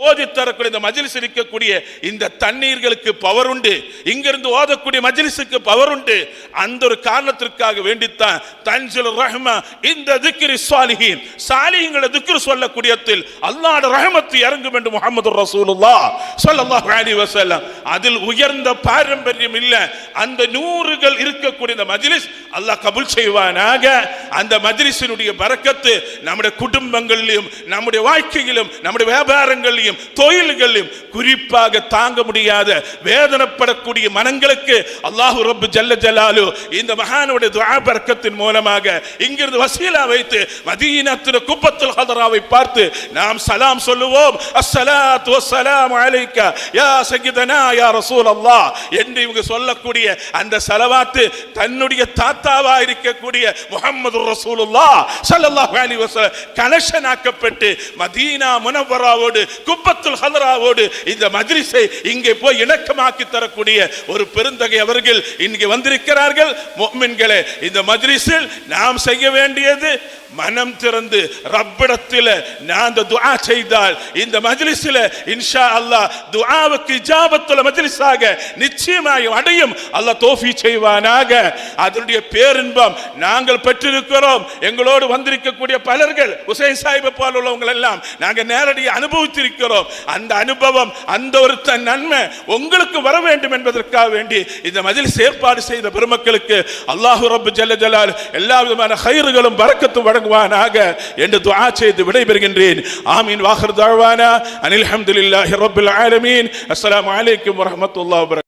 ஓதி தரக்கூடிய இந்த மஜ்லிஸ் இருக்கக்கூடிய இந்த தண்ணீர்களுக்கு பவர் உண்டு. இங்கிருந்து ஓதக்கூடிய மஜ்லிஸுக்கு பவர் உண்டு. அந்த ஒரு காரணத்திற்காக வேண்டித்தான் தன்சில் ரஹ்மா இந்த திக்ரி ஸாலிஹீன், சாலிஹீன்களை திக்ர் சொல்லக்கூடியதில் அல்லாஹ்வுடைய ரஹ்மத் இறங்கும் என்று முஹம்மது ரசூலுல்லாஹ் ஸல்லல்லாஹு அலைஹி வஸல்லம். அதில் உயர்ந்த பாரம்பரியம் இல்ல. அந்த நூறுகள் இருக்கக்கூடிய இந்த மஜ்லிஸ் அல்லாஹ் கபூல் செய்வானாக. அந்த மஜ்லிஸினுடைய பரக்கத்து நம்முடைய குடும்பங்களிலும் நம்முடைய வாழ்க்கையிலும் நம்முடைய வியாபாரங்களிலும் தொழில்களிலும் குறிப்பாக தாங்க முடியாத வேதனைப்படக்கூடிய மனங்களுக்கு அல்லாஹ் ரப்பு ஜல்ல ஜலாலு இந்த மகானுடைய துஆ பரக்கத்தின் மூலமாக இங்கிருந்து வசீலா வைத்து மதீனத்துல் குப்பத்துல் ஹதராவை பார்த்து நாம் சலாம் சொல்லுவோம். அஸ்ஸலாத்து வஸ்ஸலாமு அலைக்க யா சய்யிதனா யா ரசூலல்லாஹ் என்று இவங்க சொல்லக்கூடிய அந்த ஸலவாத் தன்னுடைய தாத்தாவா இருக்கக்கூடிய முஹம்மது ரசூலுல்லாஹ் ஸல்லல்லாஹு அலைஹி வஸல்லம் கனெக்ஷன் ஆக்கப்பட்டு மதீனா முனவ்வராவோடு குப்பத்துல் ஹதராவோடு இந்த மஜ்லிஸை இங்கே போய் இணக்கமாக்கி தரக்கூடிய ஒரு பெருந்தகை அவர்கள் இங்கே வந்திருக்கிறார்கள். முஃமின்களே, இந்த மஜ்லிஸில் நாம் செய்ய வேண்டியது மனம் திறந்து ரப்பிடத்தில் நான் துஆ செய்தால் இந்த மஜ்லிஸில் இன்ஷா அல்லாஹ் துஆவுக்கு இஜாபத்துல் மஜ்லிஸாக நிச்சயமாய் அடையும். அல்லாஹ் தௌஃபீக் செய்வானாக. அதனுடைய பேரின்பம் நாங்கள் பெற்றிருக்கிறோம். எங்களோடு வந்திருக்கக்கூடிய பலர்கள் ஹுசைன் சாஹிப் போல உள்ளவங்க எல்லாம் நாங்கள் நேரடியாக அனுபவித்திருக்கிறோம். அந்த அனுபவம் அந்த ஒரு நன்மை உங்களுக்கு வர வேண்டும் என்பதற்காக வேண்டி இந்த மஜ்லிஸ் ஏற்பாடு செய்த பெருமக்களுக்கு அல்லாஹ் ரப்பு ஜல்ல ஜலால் எல்லா விதமான கைர்களும் பரக்கத்தும் வழங்குவானாக என்று துஆ செய்து விடைபெறுகின்றேன். ஆமீன். வாஹிர் தஅவானா அனில் ஹம்துலில்லாஹி ரப்பில் ஆலமீன். அஸ்ஸலாமு அலைக்கும் வரஹ்மத்துல்லாஹி வபரகாத்துஹு.